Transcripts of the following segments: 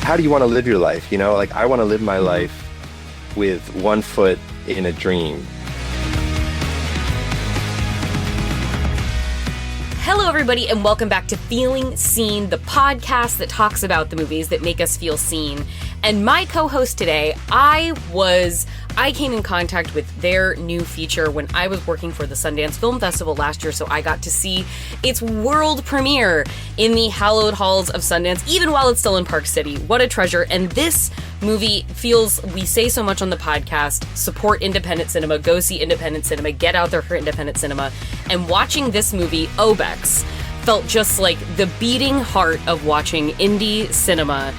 how do you want to live your life? Like I want to live my life with one foot in a dream. Hello, everybody, and welcome back to Feeling Seen, the podcast that talks about the movies that make us feel seen. And my co-host today, I came in contact with their new feature when I was working for the Sundance Film Festival last year, so I got to see its world premiere in the hallowed halls of Sundance, even while it's still in Park City. What a treasure. And this movie feels, we say so much on the podcast, support independent cinema, go see independent cinema, get out there for independent cinema. And watching this movie, Obex, felt just like the beating heart of watching indie cinema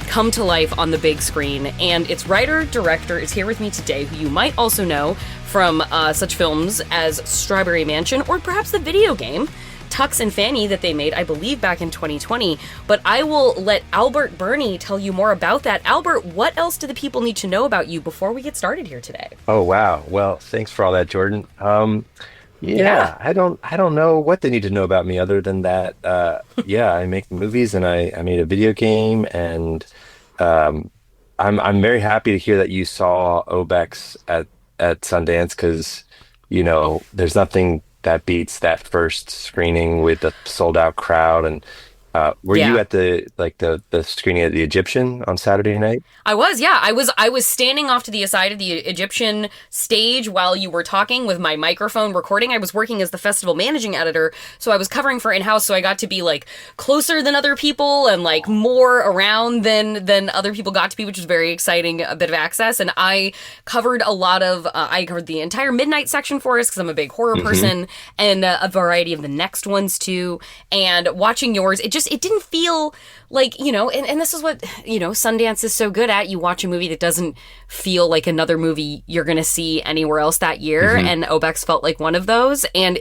come to life on the big screen. And its writer-director is here with me today, who you might also know from such films as Strawberry Mansion, or perhaps the video game Tux and Fanny that they made, I believe, back in 2020. But I will let Albert Birney tell you more about that. Albert, what else do the people need to know about you before we get started here today? Oh, wow. Well, thanks for all that, Jordan. Yeah, I don't know what they need to know about me other than that. I make movies and I made a video game, and I'm very happy to hear that you saw Obex at Sundance, because there's nothing that beats that first screening with the sold out crowd. And were you at the screening at the Egyptian on Saturday night? I was, yeah. I was standing off to the side of the Egyptian stage while you were talking with my microphone recording. I was working as the festival managing editor, so I was covering for in-house, so I got to be closer than other people and more around than other people got to be, which was very exciting, a bit of access. And I covered I covered the entire midnight section for us because I'm a big horror person, and a variety of the next ones too. And watching yours, it didn't feel like, and this is what, Sundance is so good at. You watch a movie that doesn't feel like another movie you're going to see anywhere else that year. And Obex felt like one of those. And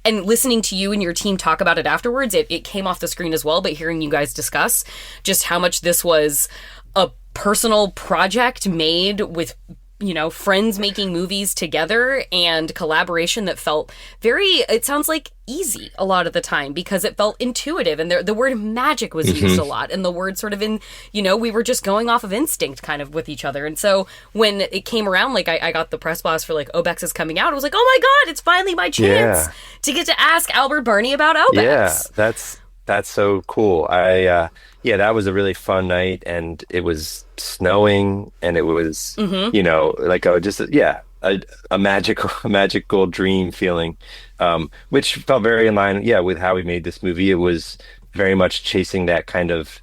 listening to you and your team talk about it afterwards, it came off the screen as well. But hearing you guys discuss just how much this was a personal project made with friends making movies together, and collaboration that felt it sounds like easy a lot of the time, because it felt intuitive, and the word magic was used a lot, and the word sort of we were just going off of instinct kind of with each other. And so when it came around, I got the press blast for Obex is coming out, I was like, oh my God, it's finally my chance to get to ask Albert Birney about Obex. Yeah, that's so cool. That was a really fun night, and it was snowing, and it was, a magical dream feeling, which felt very in line, with how we made this movie. It was very much chasing that kind of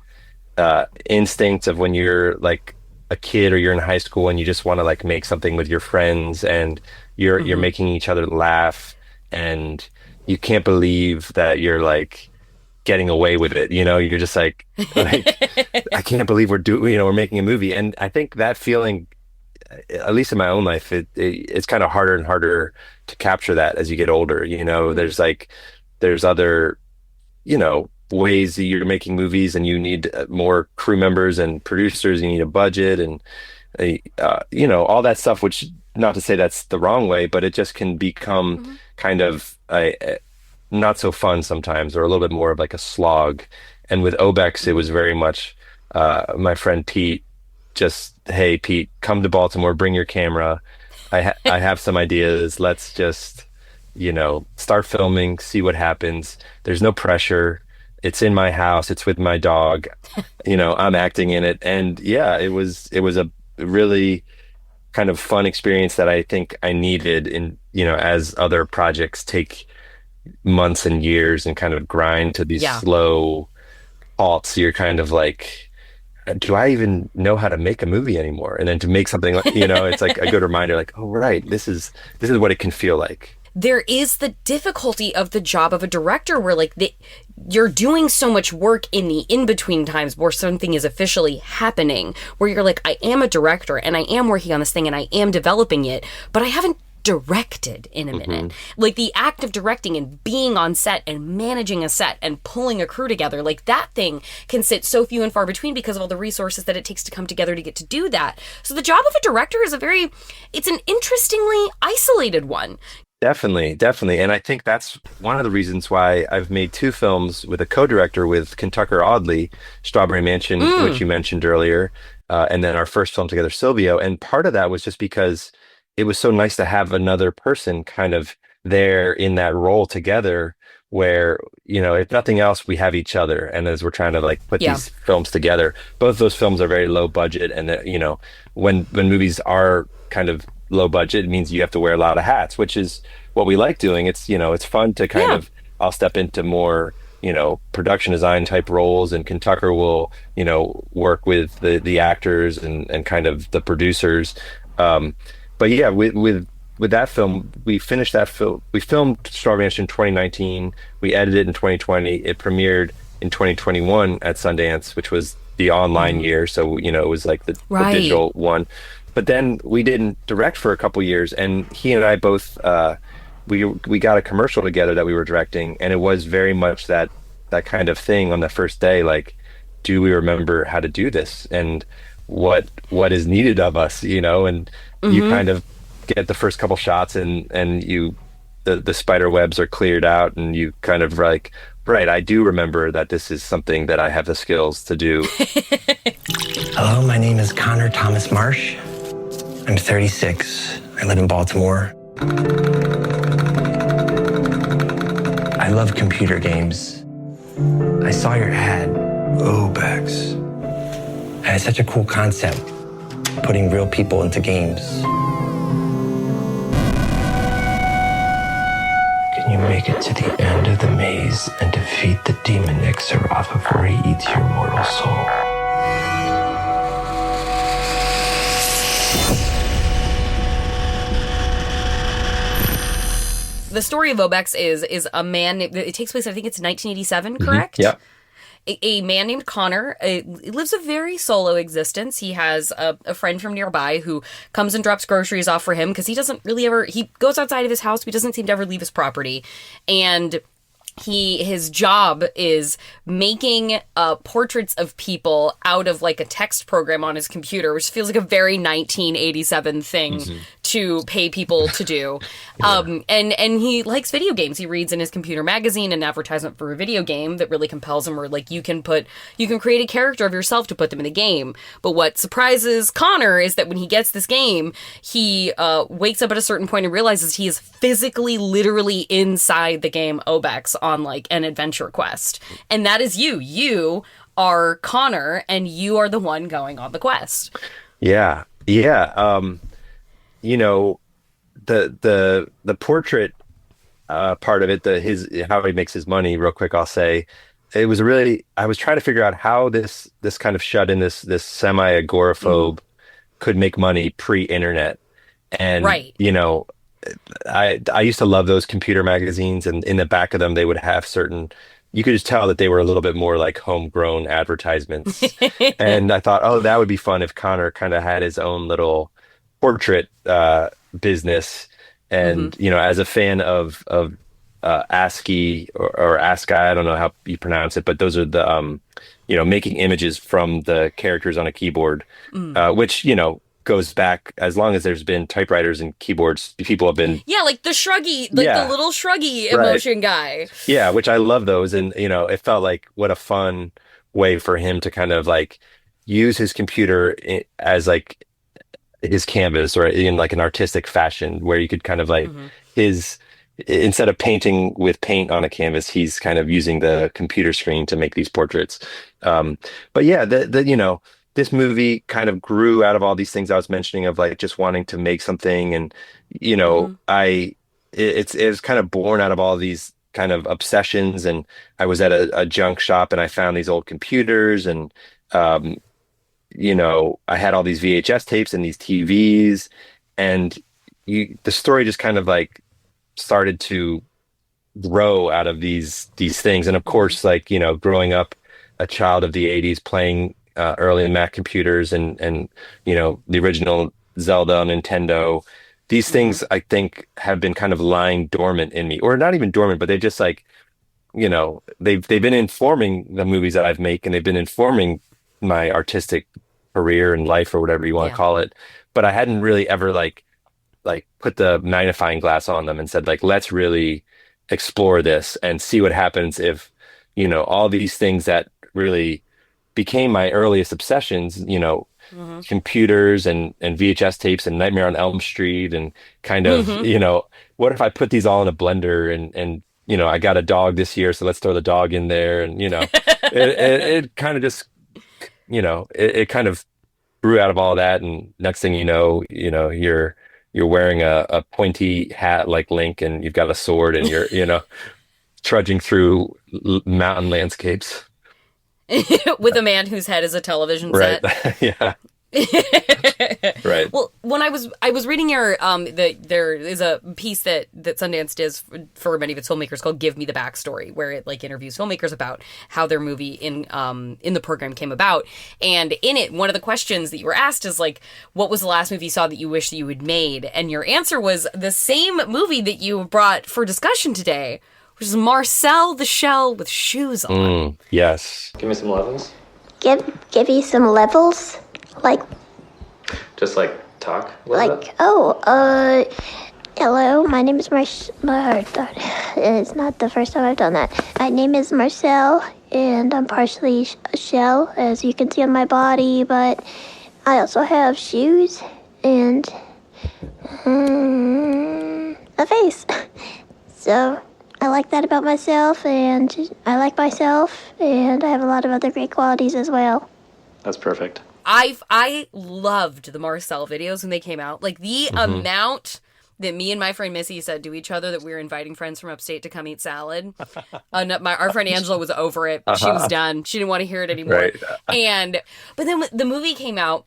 instinct of when you're a kid or you're in high school and you just want to make something with your friends, and you're making each other laugh, and you can't believe that you're getting away with it. You're just I can't believe we're making a movie. And I think that feeling, at least in my own life, it's kind of harder and harder to capture that as you get older. There's other ways that you're making movies, and you need more crew members and producers, you need a budget, and all that stuff, which, not to say that's the wrong way, but it just can become kind of not so fun sometimes, or a little bit more of a slog. And with Obex, it was very much my friend Pete, hey Pete, come to Baltimore, bring your camera. I have some ideas. Let's just start filming, see what happens. There's no pressure. It's in my house. It's with my dog. I'm acting in it. And it was a really kind of fun experience that I think I needed in, as other projects take months and years and kind of grind to these slow halts. You're kind of do I even know how to make a movie anymore? And then to make something it's a good reminder, oh right, this is what it can feel like. There is the difficulty of the job of a director, where you're doing so much work in the in-between times where something is officially happening, where you're I am a director and I am working on this thing and I am developing it, but I haven't directed in a minute. The act of directing and being on set and managing a set and pulling a crew together, that thing can sit so few and far between because of all the resources that it takes to come together to get to do that. So the job of a director is it's an interestingly isolated one. Definitely, definitely. And I think that's one of the reasons why I've made two films with a co-director with Kentucker Audley, Strawberry Mansion, which Mm, you mentioned earlier, and then our first film together, Silvio. And part of that was just because it was so nice to have another person kind of there in that role together where, if nothing else, we have each other. And as we're trying to like put yeah. these films together, both those films are very low budget. And, when movies are kind of low budget, it means you have to wear a lot of hats, which is what we like doing. It's fun to kind Yeah. of, I'll step into more, production design type roles, and Kentucker will, work with the actors and kind of the producers. Um, but yeah, with that film, we finished that film. We filmed Strawberry Ranch in 2019. We edited it in 2020. It premiered in 2021 at Sundance, which was the online Hmm. year. So, it was like the Right. digital one. But then we didn't direct for a couple years, and he and I both we got a commercial together that we were directing, and it was very much that kind of thing on the first day, like, do we remember how to do this and what is needed of us, and you Hmm. kind of get the first couple shots, and the spider webs are cleared out, and you kind of like, right, I do remember that this is something that I have the skills to do. Hello, my name is Connor Thomas Marsh. I'm 36. I live in Baltimore. I love computer games. I saw your ad, Obex. And it's such a cool concept, putting real people into games. Can you make it to the end of the maze and defeat the demon Ixaroth before he eats your mortal soul? The story of Obex is a man. It takes place, I think it's 1987, Yeah. correct? A man named Connor lives a very solo existence. He has a friend from nearby who comes and drops groceries off for him because he doesn't really ever. He goes outside of his house, but he doesn't seem to ever leave his property, and his job is making portraits of people out of like a text program on his computer, which feels like a very 1987 thing Hmm. to pay people to do. Yeah. And he likes video games. He reads in his computer magazine an advertisement for a video game that really compels him, where like you can create a character of yourself to put them in the game. But what surprises Connor is that when he gets this game, he wakes up at a certain point and realizes he is physically, literally inside the game Obex on like an adventure quest. And that is you. You are Connor, and you are the one going on the quest. Yeah. Yeah. You know, the portrait part of it, the his how he makes his money, real quick, I'll say, it was really, I was trying to figure out how this kind of shut in, this Mm, semi-agoraphobe could make money pre-internet. And, right. I used to love those computer magazines, and in the back of them they would have certain, you could just tell that they were a little bit more like homegrown advertisements. And I thought, oh, that would be fun if Connor kind of had his own little portrait business. Hmm. And, as a fan of ASCII or ASCII, I don't know how you pronounce it, but those are the making images from the characters on a keyboard, Mm. which, goes back as long as there's been typewriters and keyboards. People have been, Yeah, like the shruggy, like the yeah, little shruggy right. emotion guy. Yeah, which I love those. And, it felt like what a fun way for him to kind of like use his computer as like his canvas, or in like an artistic fashion, where you could kind of like Hmm. his, instead of painting with paint on a canvas, he's kind of using the computer screen to make these portraits. But yeah, this movie kind of grew out of all these things I was mentioning, of like just wanting to make something. And, Hmm. it's kind of born out of all these kind of obsessions. And I was at a junk shop, and I found these old computers, and um, I had all these VHS tapes and these TVs, and the story just kind of like started to grow out of these things. And of Hmm. course, like, growing up a child of the 80s, playing early Mac computers, and the original Zelda on Nintendo, these Hmm. things I think have been kind of lying dormant in me, or not even dormant, but they just like, they've been informing the movies that I've made, and they've been informing my artistic career and life, or whatever you want to Yeah. call it. But I hadn't really ever like like put the magnifying glass on them and said like, let's really explore this and see what happens if, all these things that really became my earliest obsessions, Hmm. computers and VHS tapes and Nightmare on Elm Street and kind of, Hmm. what if I put these all in a blender and I got a dog this year, so let's throw the dog in there and it kind of just, it kind of grew out of all that and next thing you're wearing a pointy hat like Link and you've got a sword and you're, trudging through mountain landscapes. With a man whose head is a television Right. set. Yeah. Right. Well, when I was reading your there is a piece that Sundance does for many of its filmmakers called "Give Me the Backstory," where it like interviews filmmakers about how their movie in the program came about. And in it, one of the questions that you were asked is like, "What was the last movie you saw that you wish that you had made?" And your answer was the same movie that you brought for discussion today, which is Marcel the Shell with Shoes on. Yes. Give me some levels. Give you some levels, like Just like talk a little bit. hello, my name is it's not the first time I've done that. My name is Marcel, and I'm partially a shell, as you can see on my body, but I also have shoes and a face. So I like that about myself, and I like myself, and I have a lot of other great qualities as well. That's perfect. I loved the Marcel videos when they came out. Like the amount that me and my friend Missy said to each other that we were inviting friends from upstate to come eat salad. No, our friend Angela was over it. She was done. She didn't want to hear it anymore. Right. But then when the movie came out,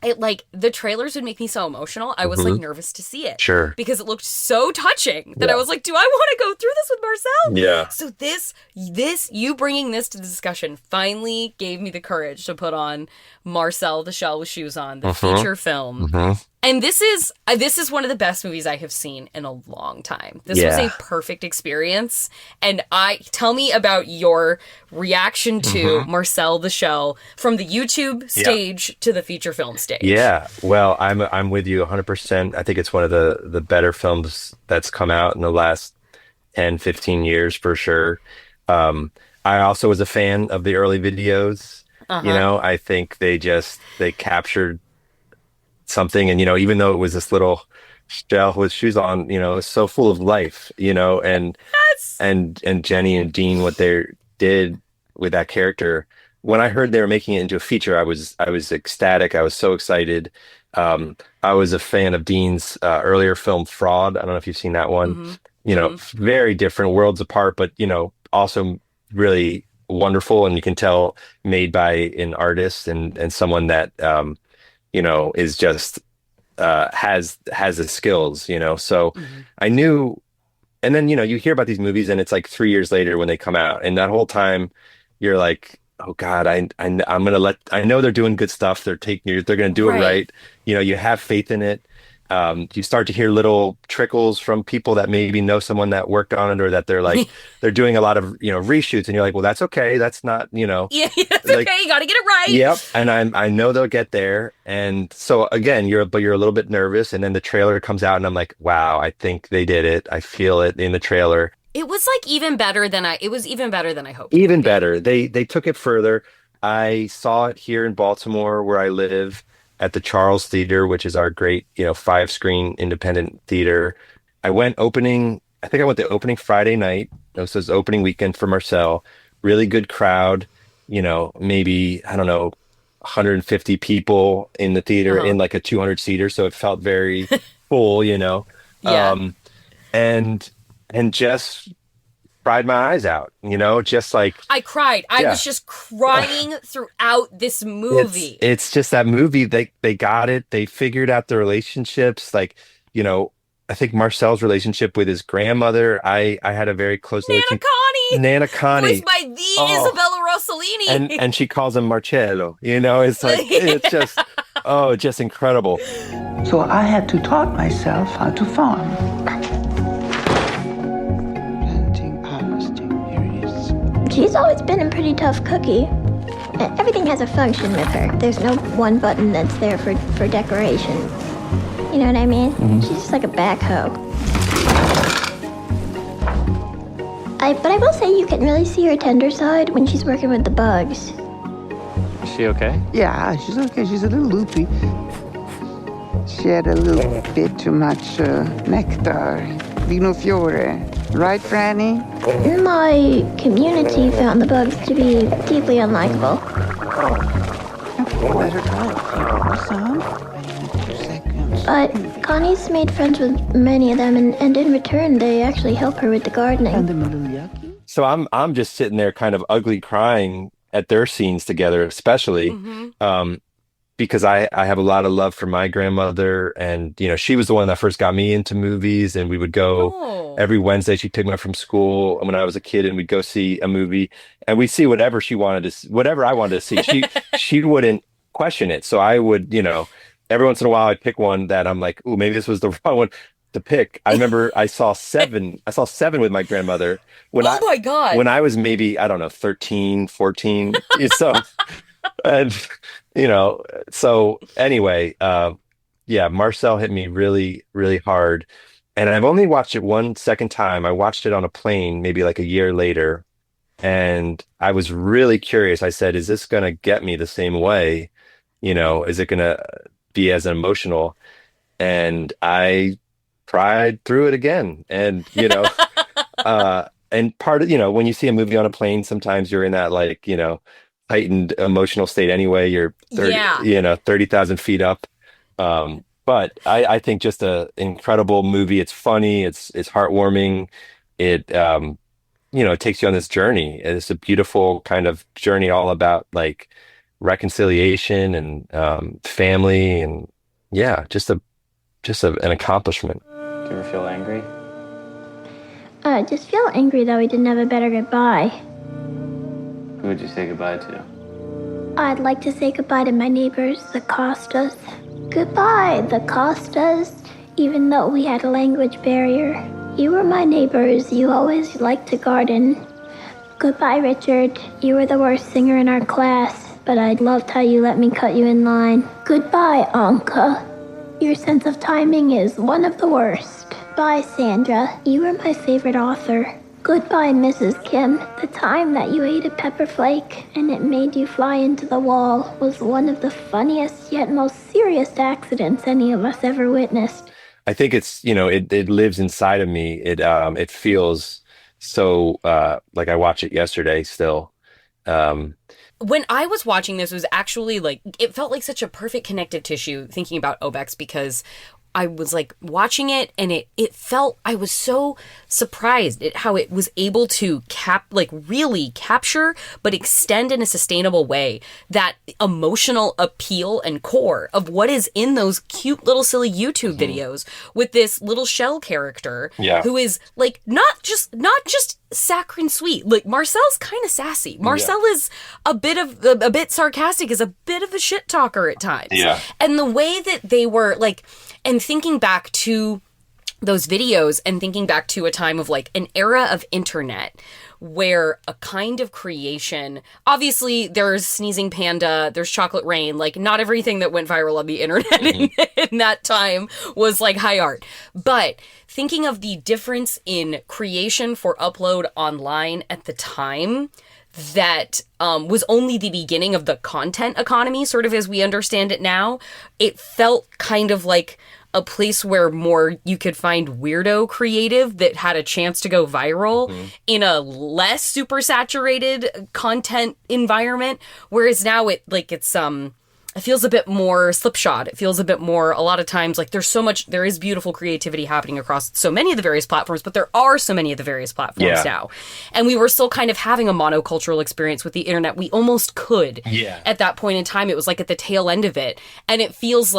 it like the trailers would make me so emotional. I was like nervous to see it. Sure. Because it looked so touching that I was like, do I want to go through this with Marcel? Yeah. So this you bringing this to the discussion finally gave me the courage to put on Marcel the Shell with Shoes on, the feature film. And this is one of the best movies I have seen in a long time. This was a perfect experience. And tell me about your reaction to Marcel the Shell from the YouTube stage to the feature film stage. Yeah. Well, I'm with you 100%. I think it's one of the better films that's come out in the last 10, 15 years for sure. I also was a fan of the early videos. I think they captured something and even though it was this little shell with shoes on, it was so full of life, and Yes. and Jenny and Dean, what they did with that character. When I heard they were making it into a feature, I was ecstatic. I was so excited. I was a fan of Dean's earlier film Fraud. I don't know if you've seen that one. Very different, worlds apart, but also really wonderful, and you can tell made by an artist and someone that is just has the skills, so I knew. And then you hear about these movies and it's like 3 years later when they come out, and that whole time you're like, oh God, I'm gonna I know they're doing good stuff, they're gonna do it right. You have faith in it. You start to hear little trickles from people that maybe know someone that worked on it, or that they're like they're doing a lot of reshoots, and you're like, well, that's okay, that's not Yeah, that's like, okay. You got to get it right. Yep. And I know they'll get there. And so again, you're a little bit nervous. And then the trailer comes out and I'm like, wow, I think they did it. I feel it in the trailer. It was like even better than I hoped. Even better. They took it further. I saw it here in Baltimore where I live at the Charles Theater, which is our great, 5-screen independent theater. I think I went the opening Friday night. This was opening weekend for Marcel. Really good crowd. Maybe, I don't know, 150 people in the theater in like a 200-seater. So it felt very full, Yeah. And just cried my eyes out, just like. I cried. I was just crying throughout this movie. It's just that movie. They got it. They figured out the relationships. Like, I think Marcel's relationship with his grandmother, I had a very close relationship. Nana Connie. Voiced by the Isabella Rossellini. And she calls him Marcello. It's like, it's just incredible. So I had to taught myself how to farm. Planting, harvesting, here it is. She's always been a pretty tough cookie. Everything has a function with her. There's no one button that's there for decoration. You know what I mean? She's just like a backhoe. But I will say you can really see her tender side when she's working with the bugs. Is she okay? Yeah, she's okay. She's a little loopy. She had a little bit too much nectar. Vino fiore. Right, Franny? My community found the bugs to be deeply unlikable. Let her go. Some. 2 seconds. But Connie's made friends with many of them, and in return, they actually help her with the gardening. And them a little yucky. So I'm just sitting there kind of ugly crying at their scenes together, especially because I have a lot of love for my grandmother, and she was the one that first got me into movies, and we would go every Wednesday. She took me from school when I was a kid, and we'd go see a movie, and we'd see whatever she wanted to, whatever I wanted to see. She wouldn't question it, so I would, every once in a while I'd pick one that I'm like, oh, maybe this was the wrong one to pick. I remember I saw Seven with my grandmother my God. when I was maybe, I don't know, 13, 14. So, and, so anyway, yeah, Marcel hit me really, really hard. And I've only watched it one second time. I watched it on a plane, maybe like a year later. And I was really curious. I said, is this going to get me the same way? Is it going to be as emotional? And I cried through it again. And, and part of, when you see a movie on a plane, sometimes you're in that heightened emotional state anyway. You're 30,000 feet up. But I think just a incredible movie. It's funny. It's heartwarming. It, it takes you on this journey. It's a beautiful kind of journey all about reconciliation and family, and yeah, just an accomplishment. Do you ever feel angry? I just feel angry that we didn't have a better goodbye. Who would you say goodbye to? I'd like to say goodbye to my neighbors, the Costas. Goodbye, the Costas. Even though we had a language barrier, you were my neighbors. You always liked to garden. Goodbye, Richard. You were the worst singer in our class, but I loved how you let me cut you in line. Goodbye, Anka. Your sense of timing is one of the worst. Bye, Sandra. You were my favorite author. Goodbye, Mrs. Kim. The time that you ate a pepper flake and it made you fly into the wall was one of the funniest yet most serious accidents any of us ever witnessed. I think it's, it lives inside of me. It feels so like I watched it yesterday still. When I was watching this, it was actually it felt like such a perfect connective tissue thinking about Obex, because I was watching it, and it felt, I was so surprised at how it was able to really capture but extend in a sustainable way that emotional appeal and core of what is in those cute little silly YouTube videos with this little shell character who is not just saccharine sweet. Marcel's kind of sassy. Marcel is a bit sarcastic, is a bit of a shit talker at times. Yeah. And the way that they were and thinking back to those videos and thinking back to a time of an era of internet where a kind of creation, obviously there's Sneezing Panda, there's Chocolate Rain, not everything that went viral on the internet in that time was high art. But thinking of the difference in creation for upload online at the time, that was only the beginning of the content economy, sort of as we understand it now. It felt kind of like a place where more you could find weirdo creative that had a chance to go viral in a less super saturated content environment. Whereas now it feels a bit more slipshod. It feels a bit more, a lot of times, there is beautiful creativity happening across so many of the various platforms, but there are so many of the various platforms now. And we were still kind of having a monocultural experience with the internet. We almost could at that point in time. It was at the tail end of it. And it feels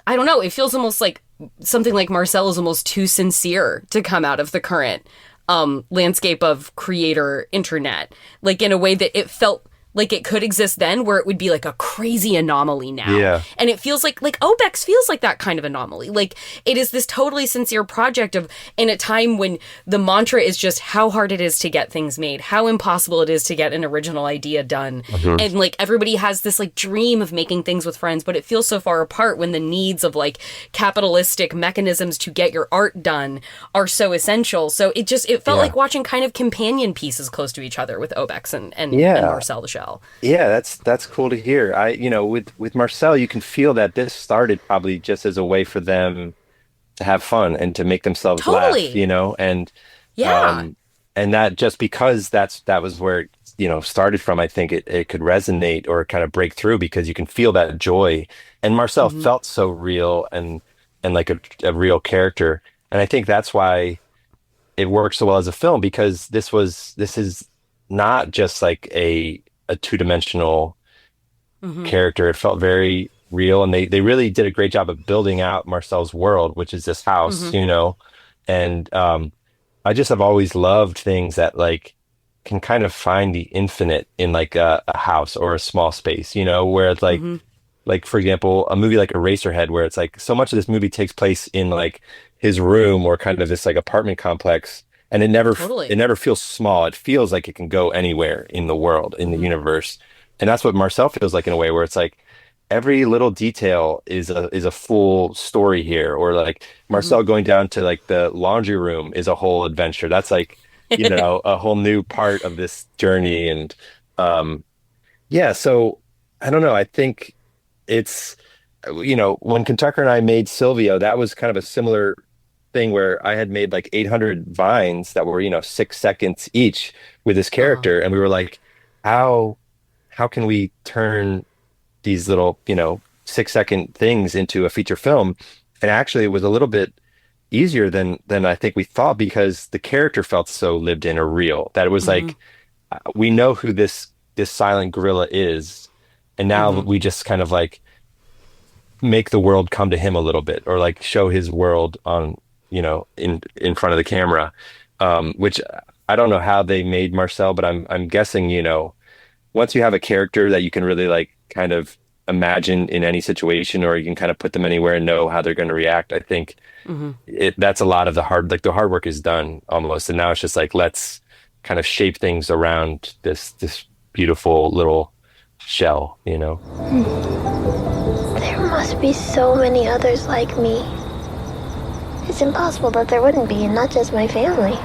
I don't know, it feels almost like something like Marcel is almost too sincere to come out of the current landscape of creator internet. In a way that it felt like it could exist then, where it would be like a crazy anomaly now. Yeah. And it feels like Obex feels like that kind of anomaly. Like it is this totally sincere project of in a time when the mantra is just how hard it is to get things made, how impossible it is to get an original idea done. And like everybody has this like dream of making things with friends, but it feels so far apart when the needs of like capitalistic mechanisms to get your art done are so essential. So it felt like watching kind of companion pieces close to each other with Obex and Marcel the Shell. Yeah, that's cool to hear. With Marcel, you can feel that this started probably just as a way for them to have fun and to make themselves laugh, Totally. Yeah. And that just because that was where it, started from, I think it could resonate or kind of break through because you can feel that joy. And Marcel felt so real and like a real character. And I think that's why it works so well as a film because this is not just like a two-dimensional character. It felt very real, and they really did a great job of building out Marcel's world, which is this house, and I just have always loved things that like can kind of find the infinite in like a house or a small space, where it's like for example, a movie like Eraserhead, where it's like so much of this movie takes place in like his room or kind of this like apartment complex, and Totally. it never feels small. It feels like it can go anywhere in the world, in the universe, and that's what Marcel feels like in a way, where it's like every little detail is a full story here, or like Marcel going down to like the laundry room is a whole adventure. That's like a whole new part of this journey, and so I don't know. I think it's when Kentucker and I made Silvio, that was kind of a similar thing where I had made like 800 vines that were 6 seconds each with this character, and we were like, how can we turn these little 6 second things into a feature film? And actually, it was a little bit easier than I think we thought because the character felt so lived in or real that it was like we know who this silent gorilla is, and now we just kind of like make the world come to him a little bit, or like show his world on in front of the camera, which I don't know how they made Marcel, but I'm guessing once you have a character that you can really like kind of imagine in any situation, or you can kind of put them anywhere and know how they're going to react, I think that's a lot of the hard work is done almost, and now it's just like let's kind of shape things around this beautiful little shell. There must be so many others like me. It's impossible that there wouldn't be, and not just my family.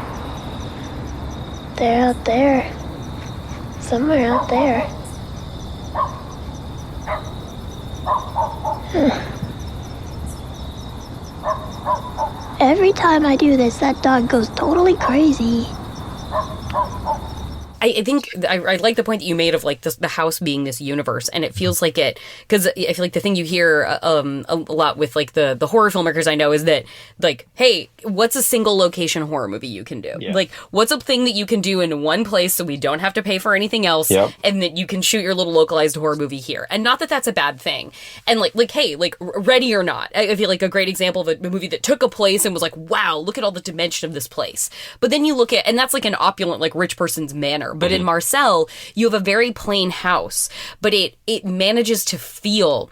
They're out there. Somewhere out there. Every time I do this, that dog goes totally crazy. I think I like the point that you made of like the house being this universe, and it feels like it, because I feel like the thing you hear a lot with like the horror filmmakers I know is that like, hey, what's a single location horror movie you can do? Yeah. Like, what's a thing that you can do in one place so we don't have to pay for anything else, and that you can shoot your little localized horror movie here? And not that that's a bad thing. And like hey, like Ready or Not, I feel like a great example of a movie that took a place and was like, wow, look at all the dimension of this place. But then you look at, and that's like an opulent like rich person's manor. But in Marcel, you have a very plain house, but it manages to feel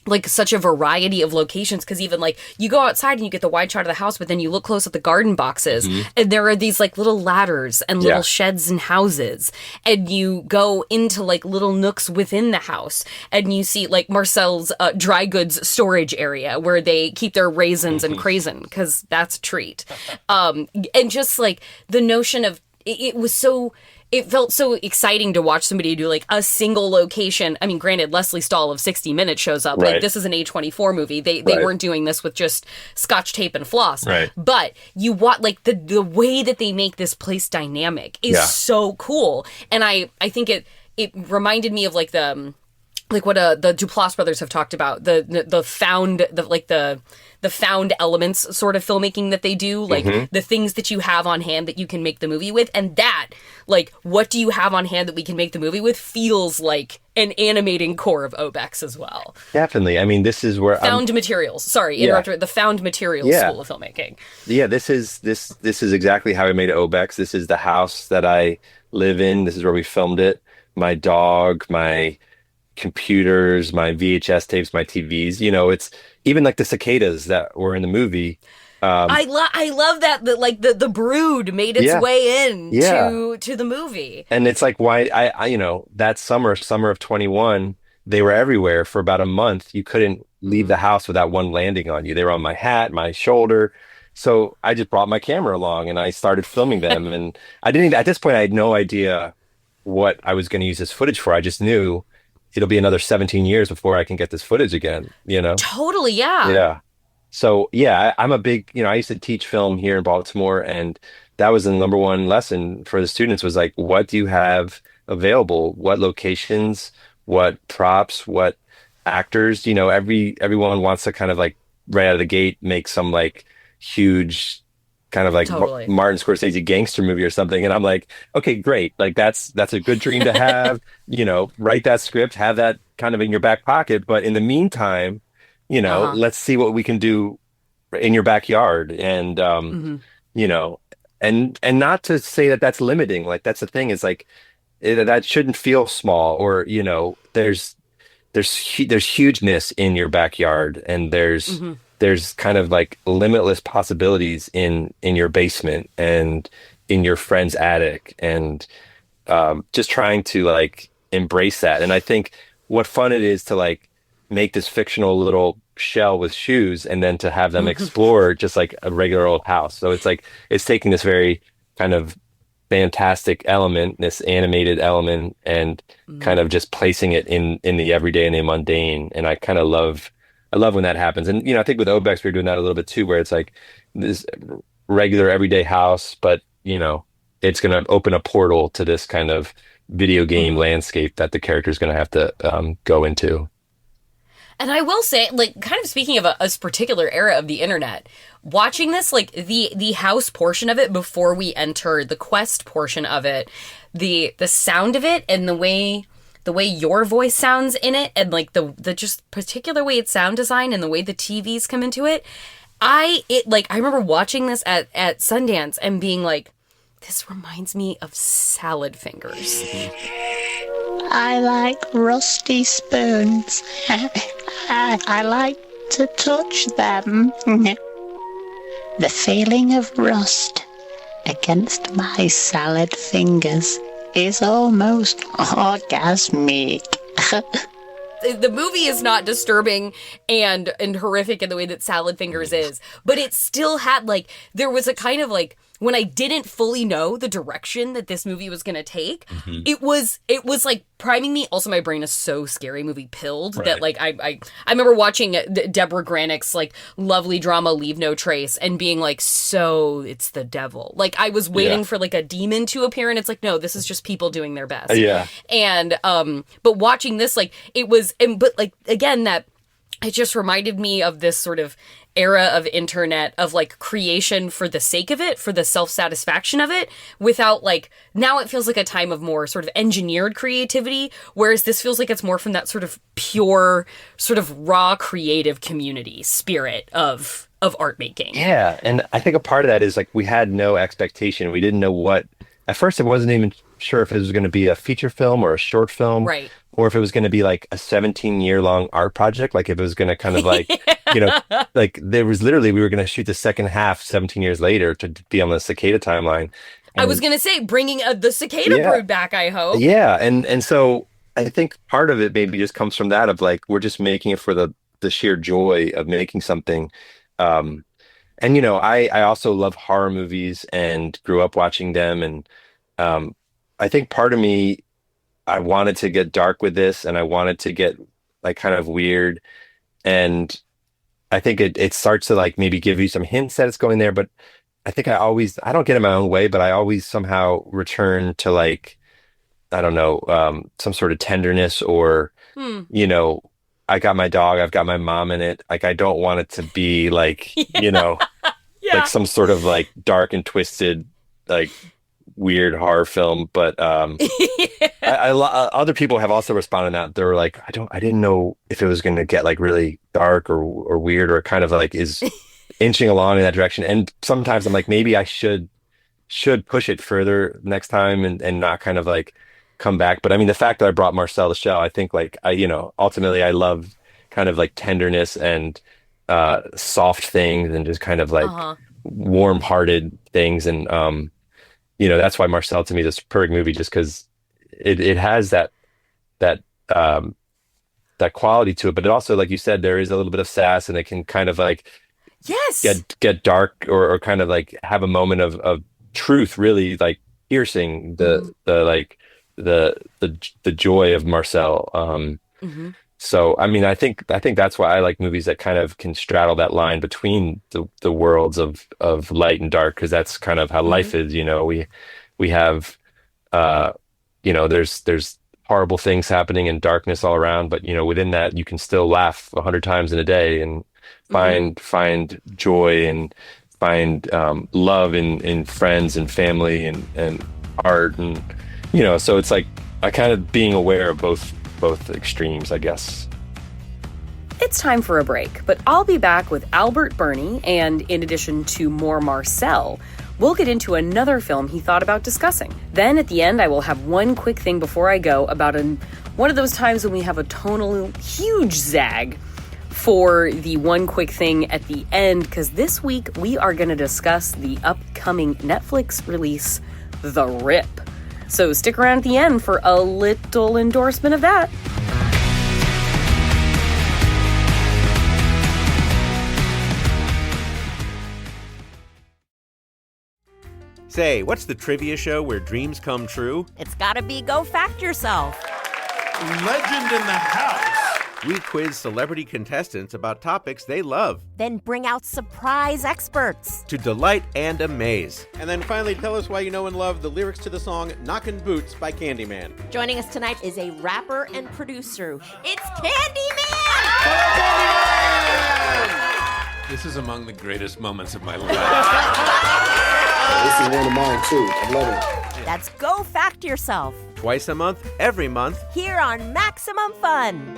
like such a variety of locations, because even like you go outside and you get the wide shot of the house, but then you look close at the garden boxes and there are these like little ladders and little sheds and houses, and you go into like little nooks within the house and you see like Marcel's dry goods storage area where they keep their raisins and craisin, because that's a treat. And just like the notion of it felt so exciting to watch somebody do like a single location. I mean, granted, Leslie Stahl of 60 Minutes shows up. Like, this is an A24 movie. They weren't doing this with just scotch tape and floss. Right. But you want like the way that they make this place dynamic is so cool. And I think it reminded me of like what the Duplass brothers have talked about, the found elements sort of filmmaking that they do, like the things that you have on hand that you can make the movie with, and that, like, what do you have on hand that we can make the movie with, feels like an animating core of Obex as well. Definitely. I mean, this is where found materials. Sorry, interrupted. The found materials school of filmmaking. Yeah, this is exactly how I made Obex. This is the house that I live in. This is where we filmed it. my dog, my computers, my VHS tapes, my TVs. It's even like the cicadas that were in the movie. Um, I love that like the brood made its yeah, way in yeah. to the movie. And it's like why that summer of 21, they were everywhere for about a month. You couldn't leave Mhm. the house without one landing on you. They were on my hat, my shoulder. So I just brought my camera along and I started filming them. And I didn't even, at this point, I had no idea what I was going to use this footage for. I just knew it'll be another 17 years before I can get this footage again. Totally, yeah. Yeah. So yeah, I'm a big, I used to teach film here in Baltimore, and that was the number one lesson for the students was like, what do you have available? What locations, what props, what actors? Everyone wants to kind of like right out of the gate make some like huge kind of like Totally. Martin Scorsese gangster movie or something. And I'm like, okay, great. Like that's a good dream to have. Write that script, have that kind of in your back pocket. But in the meantime, Uh-huh. let's see what we can do in your backyard. And Hmm. you know, and not to say that that's limiting. Like that's the thing is like that shouldn't feel small, or there's hugeness in your backyard, and Hmm. there's kind of like limitless possibilities in your basement and in your friend's attic, and just trying to like embrace that. And I think what fun it is to like make this fictional little shell with shoes and then to have them explore just like a regular old house. So it's like it's taking this very kind of fantastic element, this animated element, and kind of just placing it in the everyday and the mundane. And I love when that happens. And I think with Obex we're doing that a little bit too, where it's like this regular everyday house, but it's going to open a portal to this kind of video game Hmm. landscape that the character is going to have to go into. And I will say, like, kind of speaking of a particular era of the internet, watching this, like the house portion of it before we enter the quest portion of it, the sound of it and the way your voice sounds in it, and like the just particular way it's sound design and the way the TVs come into it, I remember watching this at Sundance and being like, this reminds me of Salad Fingers. I like rusty spoons. I like to touch them. The feeling of rust against my salad fingers is almost orgasmic. The movie is not disturbing and horrific in the way that Salad Fingers is, but it still had like there was a kind of like when I didn't fully know the direction that this movie was going to take, Mhm. it was like priming me. Also, my brain is so scary movie pilled that Right. like I remember watching Deborah Granick's like lovely drama Leave No Trace and being like, so it's the devil. Like I was Yeah. waiting for like a demon to appear, and it's like, no, this is just people doing their best. Yeah. And but watching this, like it was, and but like again that it just reminded me of this sort of era of internet of like creation for the sake of it, for the self-satisfaction of it, without like now it feels like a time of more sort of engineered creativity, whereas this feels like it's more from that sort of pure, sort of raw creative community spirit of art making. Yeah, and I think a part of that is like we had no expectation. We didn't know what. At first, I wasn't even sure if it was going to be a feature film or a short film, Right. or if it was going to be like a 17-year long art project. Like if it was going to kind of like, you know, like there was literally we were going to shoot the second half 17 years later to be on the cicada timeline. I was And gonna say bringing the cicada yeah, brood back, I hope. yeah, and so I think part of it maybe just comes from that of like we're just making it for the sheer joy of making something. Um, and I also love horror movies and grew up watching them. And um, I think part of me, I wanted to get dark with this, and I wanted to get like kind of weird. And I think it starts to like maybe give you some hints that it's going there. But I think I don't get in my own way, but I always somehow return to like I don't know, some sort of tenderness, or Hmm. you know, I got my dog, I've got my mom in it. Like I don't want it to be like like Yeah. some sort of like dark and twisted like weird horror film. But other people have also responded that they were like I didn't know if it was going to get like really dark or weird, or kind of like is inching along in that direction. And sometimes I'm like maybe I should push it further next time, and not kind of like come back. But I mean, the fact that I brought Marcel the Shell, I think like ultimately I love kind of like tenderness and soft things and just kind of like Uh-huh. warm-hearted things. And that's why Marcel to me is this perfect movie just because it has that um that quality to it, but it also, like you said, there is a little bit of sass and it can kind of like Yes. get dark or kind of like have a moment of truth really like piercing Hmm. the like the joy of Marcel. Hmm. So I mean I think that's why I like movies that kind of can straddle that line between the worlds of light and dark because that's kind of how Hmm. life is, we have uh there's horrible things happening and darkness all around, but within that you can still laugh 100 times in a day and Hmm. find joy and find love in friends and family and art and so it's like I kind of being aware of both extremes, I guess. It's time for a break, but I'll be back with Albert Birney, and in addition to more Marcel, we'll get into another film he thought about discussing. Then at the end, I will have one quick thing before I go about one of those times when we have a tonal huge zag for the one quick thing at the end, because this week we are going to discuss the upcoming Netflix release, The Rip. So stick around at the end for a little endorsement of that. Say, what's the trivia show where dreams come true? It's gotta be Go Fact Yourself. Legend in the house. We quiz celebrity contestants about topics they love Then bring out surprise experts. to delight and amaze. And then finally tell us why you know and love the lyrics to the song Knockin' Boots by Candyman. Joining us tonight is a rapper and producer. It's Candyman! This is among the greatest moments of my life. This is one of mine too. I love it. That's Go Fact Yourself. Twice a month, every month. Here on Maximum Fun.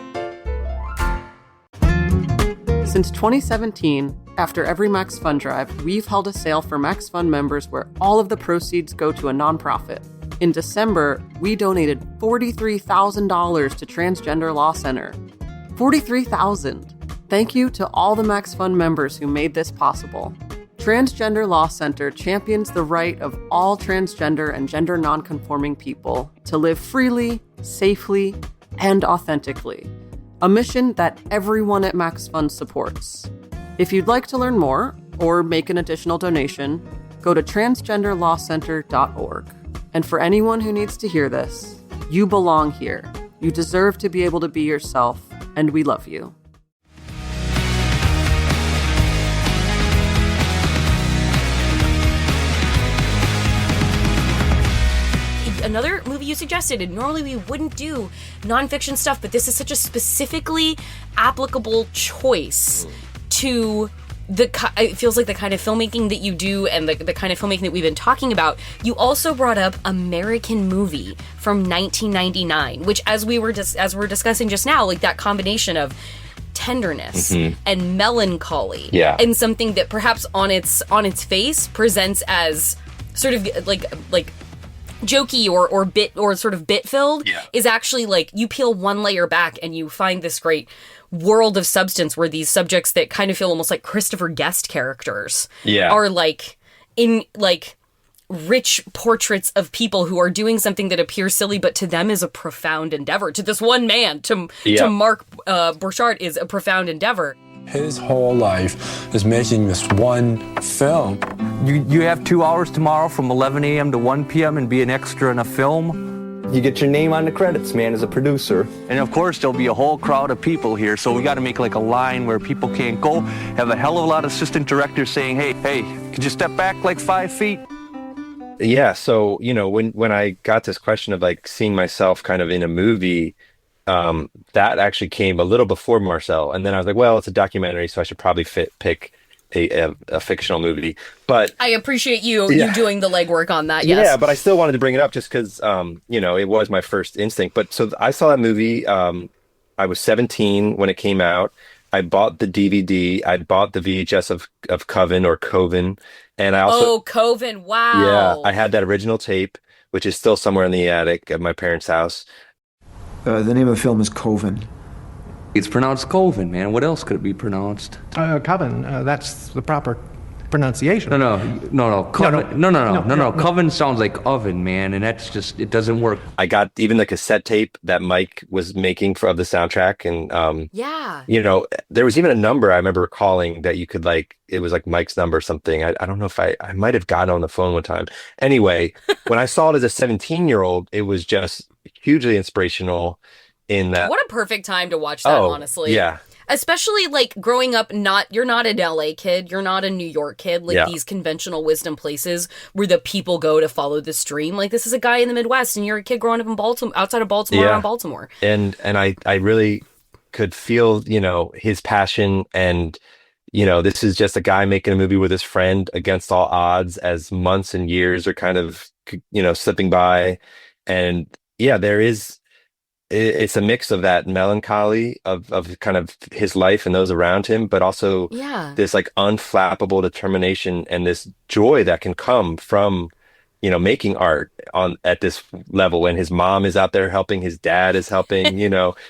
Since 2017, after every Max Fun Drive, we've held a sale for Max Fun members where all of the proceeds go to a nonprofit. In December, we donated $43,000 to Transgender Law Center. $43,000. Thank you to all the Max Fun members who made this possible. Transgender Law Center champions the right of all transgender and gender nonconforming people to live freely, safely, and authentically. A mission that everyone at Max Fun supports. If you'd like to learn more or make an additional donation, go to transgenderlawcenter.org. And for anyone who needs to hear this, you belong here. You deserve to be able to be yourself, and we love you. Another movie you suggested, and normally we wouldn't do nonfiction stuff, but this is such a specifically applicable choice to it feels like the kind of filmmaking that you do and the kind of filmmaking that we've been talking about. You also brought up American Movie from 1999, which as we're discussing just now, like that combination of tenderness and melancholy, and something that perhaps on its face presents as sort of like jokey or bit or sort of bit filled, is actually like you peel one layer back and you find this great world of substance where these subjects that kind of feel almost like Christopher Guest characters are like in like rich portraits of people who are doing something that appears silly but to them is a profound endeavor. To this one man, to Mark Borchardt, is a profound endeavor. His whole life is making this one film. You have 2 hours tomorrow from 11 a.m. to 1 p.m. and be an extra in a film. You get your name on the credits, man, as a producer. And of course, there'll be a whole crowd of people here, so we got to make like a line where people can't go. Have a hell of a lot of assistant directors saying, hey, could you step back like 5 feet? Yeah, so when I got this question of like seeing myself kind of in a movie, that actually came a little before Marcel, and then I was like, well, it's a documentary, so I should probably pick a fictional movie. But I appreciate you doing the legwork on that. Yes. Yeah, but I still wanted to bring it up just because it was my first instinct. But so I saw that movie. I was 17 when it came out. I bought the DVD. I bought the VHS of Coven or Coven. And I also, Oh, Coven. yeah, I Wow. had that original tape, which is still somewhere in the attic of my parents' house. The name of the film is Coven. It's pronounced Coven, man. What else could it be pronounced? Coven. That's the proper pronunciation. No. Coven. No. Coven sounds like oven, man, and that's just, it doesn't work. I got even the cassette tape that Mike was making for the soundtrack, and Yeah. there was even a number I remember calling that you could like. It was like Mike's number or something. I don't know if I might have gotten on the phone one time. Anyway, when I saw it as a 17-year-old, it was just hugely inspirational. In that, What a perfect time to watch that, honestly. Yeah. Especially like growing up, you're not an LA kid, you're not a New York kid, like Yeah. these conventional wisdom places where the people go to follow this dream. Like this is a guy in the Midwest and you're a kid growing up in Baltimore, outside of Baltimore, Yeah. around Baltimore. And I really could feel, his passion, and this is just a guy making a movie with his friend against all odds as months and years are kind of slipping by. And yeah, it's a mix of that melancholy of kind of his life and those around him, but also Yeah. this like unflappable determination and this joy that can come from making art at this level. And his mom is out there helping, his dad is helping,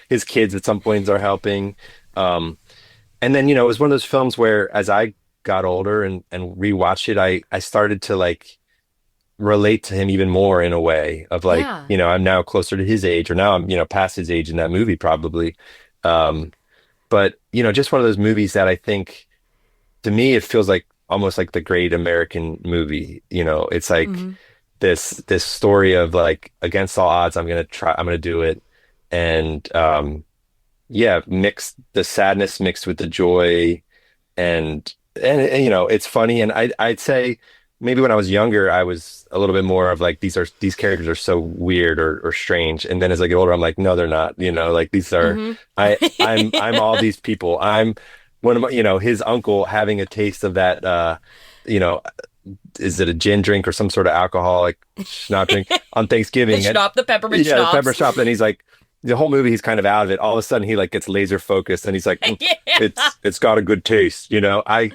his kids at some points are helping. And then it was one of those films where as I got older and rewatched it, I started to like relate to him even more in a way of like, Yeah. I'm now closer to his age, or now I'm, past his age in that movie probably. But, just one of those movies that I think to me, it feels like almost like the great American movie. It's like this story of like against all odds, I'm going to do it. And, yeah, mix the sadness mixed with the joy, and it's funny. And I'd say maybe when I was younger, I was a little bit more of like these characters are so weird or strange. And then as I get older, I'm like, no, they're not. Like these are I'm all these people. I'm one of my, his uncle having a taste of that. Is it a gin drink or some sort of alcoholic schnapps drink on Thanksgiving? The schnapps, the peppermint Yeah, the schnapps. pepper shop. And he's like, the whole movie, he's kind of out of it. All of a sudden, he like gets laser focused, and he's like, it's got a good taste, I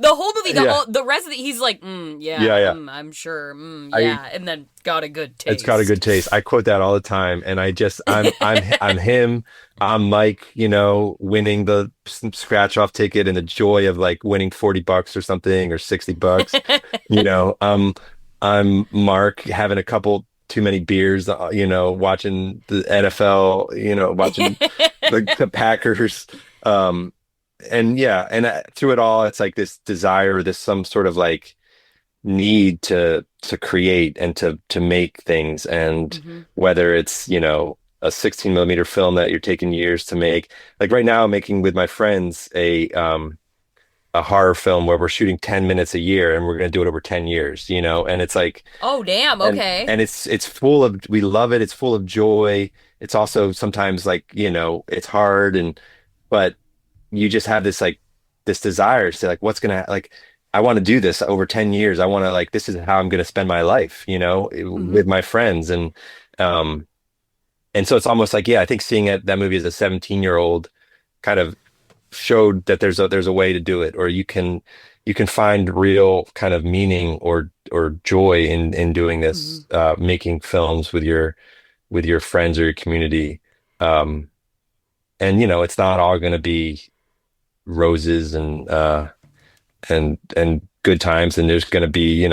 The whole movie, Yeah. the rest of it, he's like, yeah, Yeah. I'm sure, I- yeah, and then got a good taste. It's got a good taste. I quote that all the time, and I'm him. I'm Mike, winning the scratch off ticket and the joy of like winning $40 or something or $60. I'm Mark having a couple too many beers, watching the NFL, watching the Packers. And yeah, and through it all, it's like this desire, this some sort of like need to create and to make things. And whether it's, a 16 millimeter film that you're taking years to make, like right now I'm making with my friends a horror film where we're shooting 10 minutes a year and we're going to do it over 10 years, and it's like, Oh, damn, okay. and it's full of, we love it. It's full of joy. It's also sometimes like, it's hard, but you just have this like this desire to say like, what's going to like, I want to do this over 10 years. I want to like, this is how I'm going to spend my life, with my friends. And so it's almost like, yeah, I think seeing that movie as a 17-year-old kind of showed that there's a way to do it, or you can find real kind of meaning or joy in doing this, making films with your friends or your community. And it's not all going to be roses and good times, and there's going to be,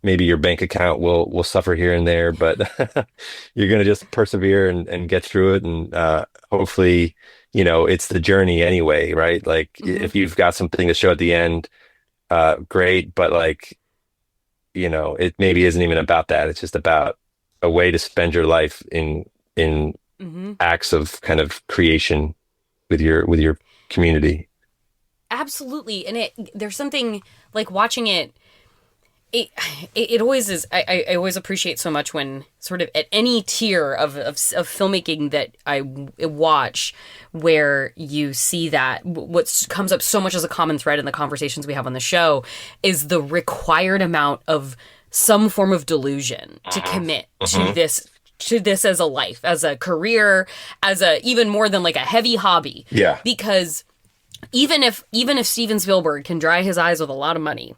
maybe your bank account will suffer here and there, but you're going to just persevere and get through it. And hopefully, it's the journey anyway, right? Like if you've got something to show at the end, great. But like, it maybe isn't even about that. It's just about a way to spend your life in acts of kind of creation with your community. Absolutely. And there's something like watching it always is. I always appreciate so much when sort of at any tier of filmmaking that I watch, where you see that what comes up so much as a common thread in the conversations we have on the show is the required amount of some form of delusion to commit to this as a life, as a career, as a even more than like a heavy hobby. Yeah. Because even if Steven Spielberg can dry his eyes with a lot of money,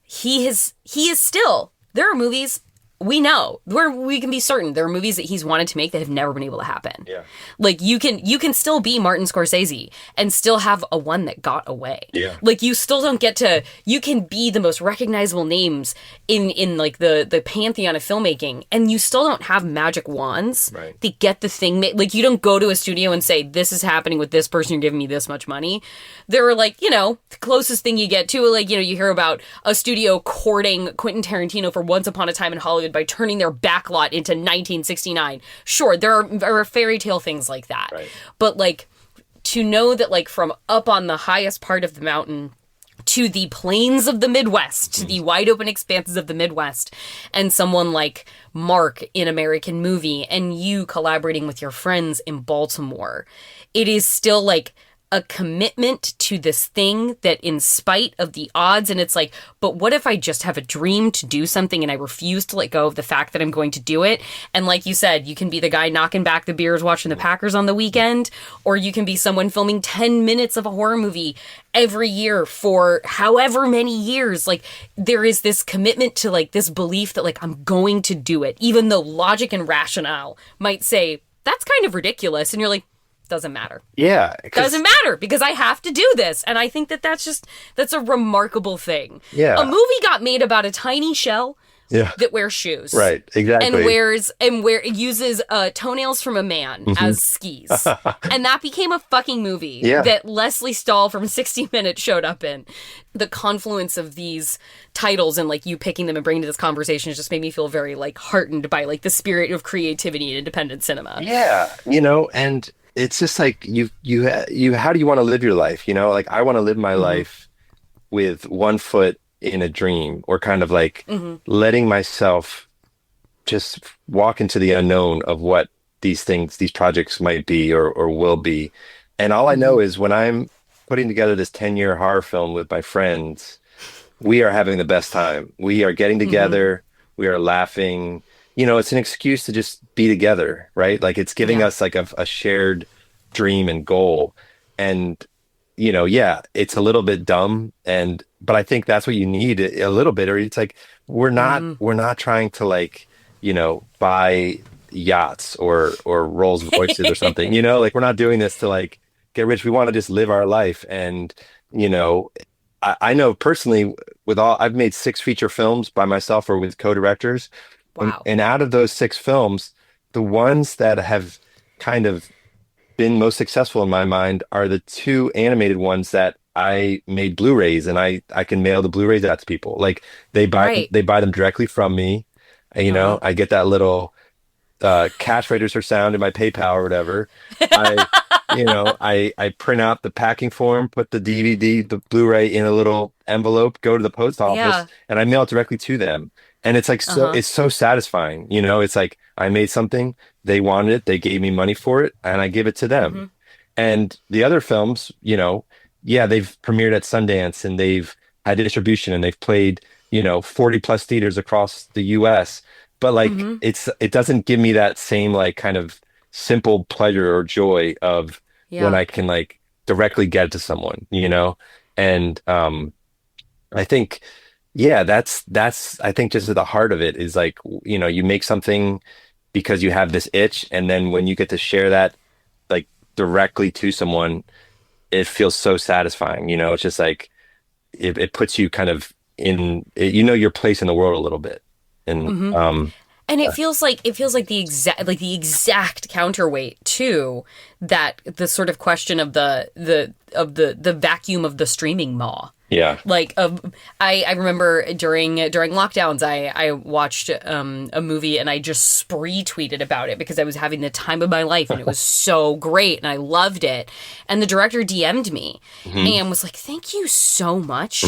he is still, there are movies we know where we can be certain there are movies that he's wanted to make that have never been able to happen. Yeah. Like you can still be Martin Scorsese and still have a one that got away. Yeah. Like you still don't get to, you can be the most recognizable names in like the pantheon of filmmaking, and you still don't have magic wands to get the thing like you don't go to a studio and say, this is happening with this person, you're giving me this much money. They're like, you know, the closest thing you get to, like, you know, you hear about a studio courting Quentin Tarantino for Once Upon a Time in Hollywood by turning their backlot into 1969. Sure, there are fairy tale things like that. Right. But like to know that like from up on the highest part of the mountain to the plains of the Midwest, to the wide open expanses of the Midwest, and someone like Mark in American Movie and you collaborating with your friends in Baltimore, it is still like a commitment to this thing that in spite of the odds, and it's like, but what if I just have a dream to do something and I refuse to let go of the fact that I'm going to do it? And like you said, you can be the guy knocking back the beers watching the Packers on the weekend, or you can be someone filming 10 minutes of a horror movie every year for however many years. Like there is this commitment to like this belief that like I'm going to do it, even though logic and rationale might say that's kind of ridiculous, and you're like, doesn't matter. Yeah. Doesn't matter because I have to do this. And I think that's a remarkable thing. Yeah. A movie got made about a tiny shell that wears shoes. Right, exactly. And uses toenails from a man as skis. And that became a fucking movie that Leslie Stahl from 60 Minutes showed up in. The confluence of these titles and like you picking them and bringing to this conversation just made me feel very like heartened by like the spirit of creativity in independent cinema. Yeah. You know, and it's just like you how do you want to live your life? You know, like I want to live my life with one foot in a dream, or kind of like letting myself just walk into the unknown of what these projects might be or will be. And all I know is when I'm putting together this 10-year horror film with my friends, we are having the best time. We are getting together, we are laughing. You know, it's an excuse to just be together, right? Like it's giving us like a shared dream and goal. And, you know, it's a little bit dumb, but I think that's what you need a little bit, or it's like, we're not trying to like, you know, buy yachts or Rolls Royces or something, you know, like we're not doing this to like get rich. We want to just live our life. And, you know, I know personally I've made 6 feature films by myself or with co-directors. Wow. And out of those 6 films, the ones that have kind of been most successful in my mind are the 2 animated ones that I made Blu-rays, and I can mail the Blu-rays out to people. Like they buy them directly from me. You know, I get that little cash register sound in my PayPal or whatever. I print out the packing form, put the DVD, the Blu-ray in a little envelope, go to the post office, and I mail it directly to them. And it's like, it's so satisfying, you know, it's like I made something, they wanted it, they gave me money for it, and I give it to them. And the other films, you know, they've premiered at Sundance and they've had distribution and they've played, you know, 40 plus theaters across the US. But like, it doesn't give me that same like kind of simple pleasure or joy of when I can like directly get it to someone, you know? And I think, that's I think just at the heart of it is like, you know, you make something because you have this itch, and then when you get to share that like directly to someone, it feels so satisfying. You know, it's just like it puts you kind of in, you know, your place in the world a little bit. And and it feels like the exact counterweight to that, the sort of question of the vacuum of the streaming maw. Yeah. Like, I remember during lockdowns, I watched a movie and I just spree tweeted about it because I was having the time of my life and it was so great and I loved it. And the director DM'd me and was like, thank you so much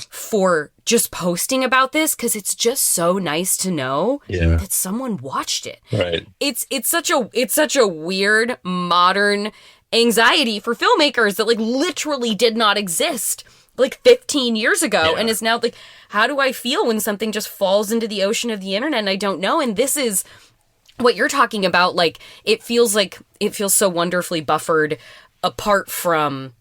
for just posting about this, because it's just so nice to know that someone watched it. Right. It's such a weird modern anxiety for filmmakers that like literally did not exist like 15 years ago and is now like, how do I feel when something just falls into the ocean of the internet and I don't know? And this is what you're talking about. Like, it feels so wonderfully buffered apart from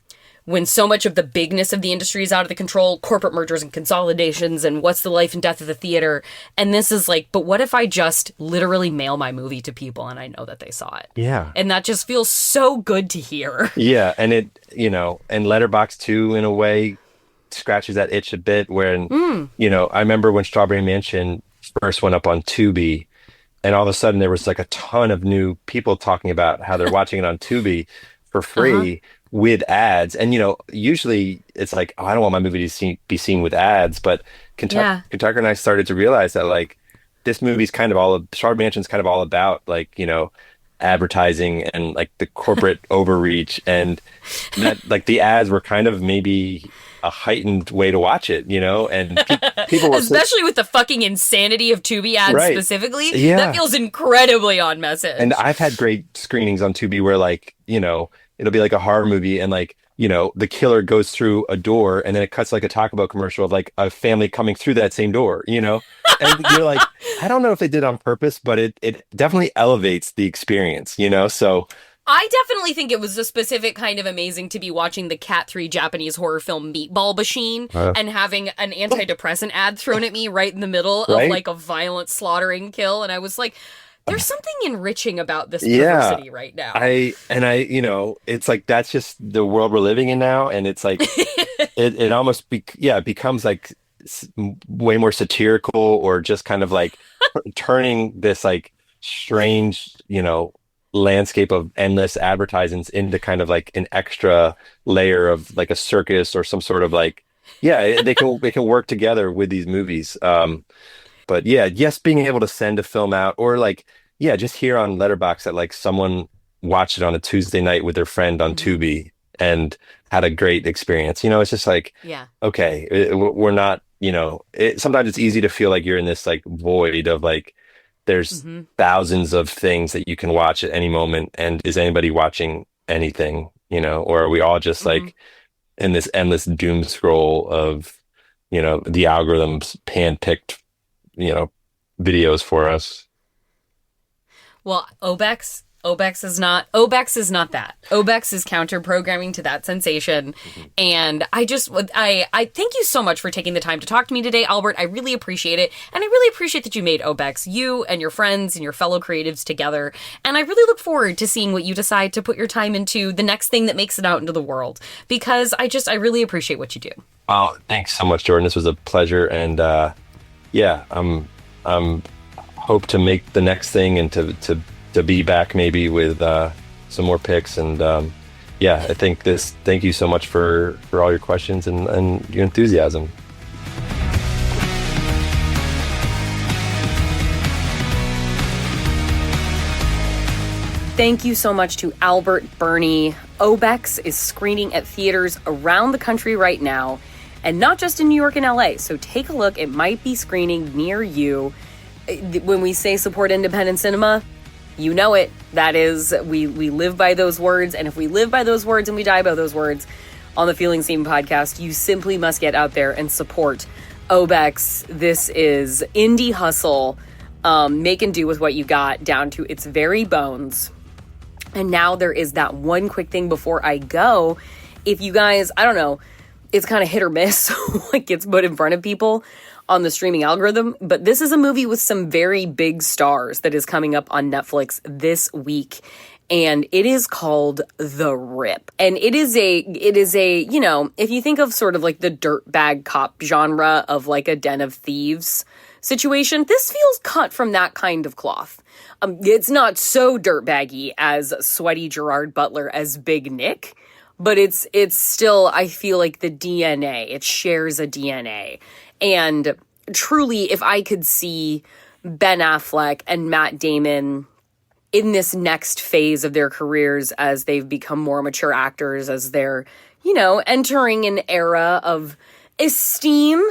when so much of the bigness of the industry is out of the control, corporate mergers and consolidations, and what's the life and death of the theater. And this is like, but what if I just literally mail my movie to people and I know that they saw it? Yeah. And that just feels so good to hear. Yeah, and it, and Letterboxd too, in a way, scratches that itch a bit. When, I remember when Strawberry Mansion first went up on Tubi, and all of a sudden there was like a ton of new people talking about how they're watching it on Tubi for free with ads. And, usually it's like, oh, I don't want my movie to be seen with ads. But Kentucky and I started to realize that, like, this movie's Strawberry Mansion's kind of all about, like, advertising and like the corporate overreach, and that, like, the ads were kind of maybe a heightened way to watch it, and people were especially with the fucking insanity of Tubi ads specifically. Yeah. That feels incredibly on message. And I've had great screenings on Tubi where, like, it'll be like a horror movie, and, like, the killer goes through a door and then it cuts like a Taco Bell commercial of like a family coming through that same door, and you're like, I don't know if they did it on purpose, but it definitely elevates the experience, so. I definitely think it was a specific kind of amazing to be watching the Cat 3 Japanese horror film Meatball Machine and having an antidepressant ad thrown at me right in the middle of like a violent slaughtering kill. And I was like, there's something enriching about this perversity right now. It's like, that's just the world we're living in now. And it's like, it almost, it becomes like way more satirical, or just kind of like turning this like strange, landscape of endless advertisements into kind of like an extra layer of like a circus or some sort of like, they can work together with these movies. But being able to send a film out, or like, just hear on Letterboxd that like someone watched it on a Tuesday night with their friend on Tubi and had a great experience. It's just like, okay, we're not, sometimes it's easy to feel like you're in this like void of like, there's thousands of things that you can watch at any moment. And is anybody watching anything, or are we all just like in this endless doom scroll of, the algorithms handpicked, videos for us? Well, Obex is not that. Obex is counter programming to that sensation. And I thank you so much for taking the time to talk to me today, Albert. I really appreciate it. And I really appreciate that you made Obex, you and your friends and your fellow creatives together. And I really look forward to seeing what you decide to put your time into, the next thing that makes it out into the world, because I really appreciate what you do. Oh, thanks so much, Jordan. This was a pleasure. And I'm hope to make the next thing, and to be back maybe with some more picks. And I think thank you so much for all your questions and your enthusiasm. Thank you so much to Albert Birney. Obex is screening at theaters around the country right now, and not just in New York and LA. So take a look. It might be screening near you. When we say support independent cinema, you know it. That is, we live by those words. And if we live by those words and we die by those words on the Feeling Seen podcast, you simply must get out there and support Obex. This is indie hustle. Make and do with what you got down to its very bones. And now there is that one quick thing before I go. If you guys, I don't know, it's kind of hit or miss what gets put in front of people on the streaming algorithm, but this is a movie with some very big stars that is coming up on Netflix this week, and it is called The Rip. And it is a, if you think of sort of like the dirtbag cop genre of like a Den of Thieves situation, this feels cut from that kind of cloth. It's not so dirtbaggy as sweaty Gerard Butler as Big Nick, but it's still, I feel like the DNA, it shares a DNA. And truly, if I could see Ben Affleck and Matt Damon in this next phase of their careers as they've become more mature actors, as they're, entering an era of esteem,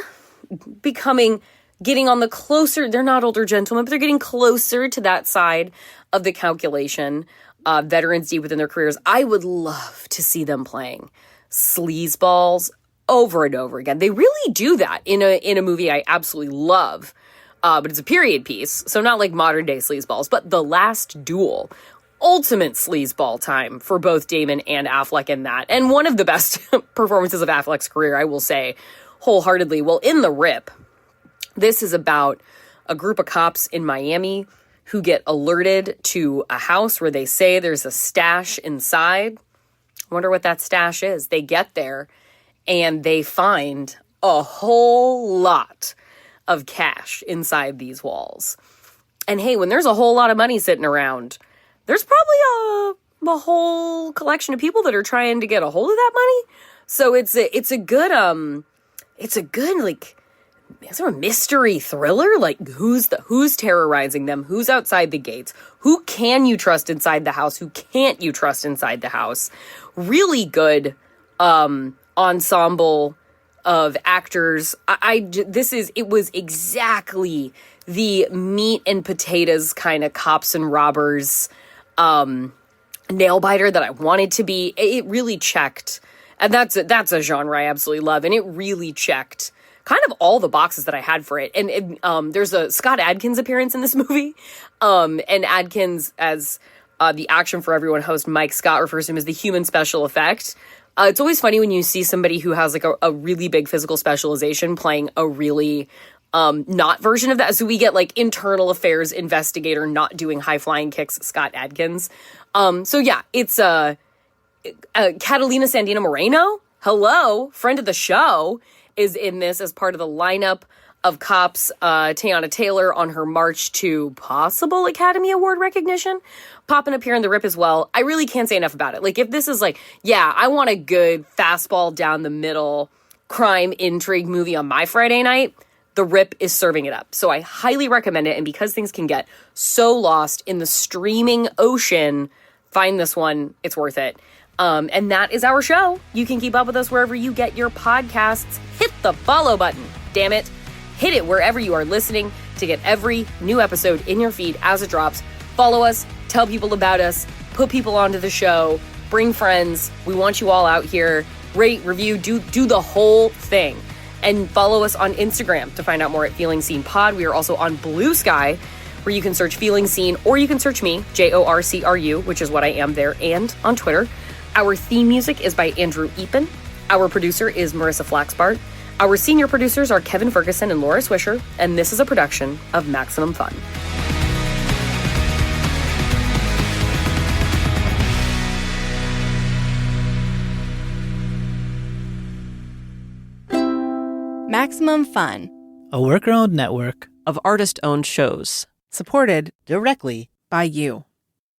getting on the closer, they're not older gentlemen, but they're getting closer to that side of the calculation, veterans deep within their careers. I would love to see them playing sleazeballs over and over again. They really do that in a movie I absolutely love, but it's a period piece, so not like modern day sleazeballs, but The Last Duel. ultimate sleazeball time for both Damon and Affleck in that. And one of the best performances of Affleck's career, I will say wholeheartedly. Well, in The Rip, this is about a group of cops in Miami who get alerted to a house where they say there's a stash inside. I wonder what that stash is. They get there and they find a whole lot of cash inside these walls. And hey, when there's a whole lot of money sitting around, there's probably a whole collection of people that are trying to get a hold of that money. So it's a good like, sort of mystery thriller. Like who's terrorizing them? Who's outside the gates? Who can you trust inside the house? Who can't you trust inside the house? Really good ensemble of actors. It was exactly the meat and potatoes kind of cops and robbers nail biter that I wanted to be. It really checked, and that's a genre I absolutely love, and it really checked kind of all the boxes that I had for it. And there's a Scott Adkins appearance in this movie, and Adkins as the Action for Everyone host Mike Scott refers to him as the human special effect. It's always funny when you see somebody who has like a really big physical specialization playing a really not version of that. So we get like internal affairs investigator not doing high flying kicks Scott Adkins. So yeah, it's Catalina Sandino Moreno, hello, friend of the show, is in this as part of the lineup of cops. Teyana Taylor on her march to possible Academy Award recognition, popping up here in The Rip as well. I really can't say enough about it. Like, if this is like, yeah, I want a good fastball down the middle crime intrigue movie on my Friday night, The Rip is serving it up. So I highly recommend it. And because things can get so lost in the streaming ocean, find this one. It's worth it. And that is our show. You can keep up with us wherever you get your podcasts. Hit the follow button. Damn it. Hit it wherever you are listening to get every new episode in your feed as it drops. Follow us, tell people about us, put people onto the show, bring friends. We want you all out here. Rate, review, do the whole thing. And follow us on Instagram to find out more at Feeling Seen Pod. We are also on Blue Sky, where you can search Feeling Seen, or you can search me, JORCRU, which is what I am there, and on Twitter. Our theme music is by Andrew Epen. Our producer is Marissa Flaxbart. Our senior producers are Kevin Ferguson and Laura Swisher, and this is a production of Maximum Fun. Maximum Fun, a worker-owned network of artist-owned shows. supported directly by you.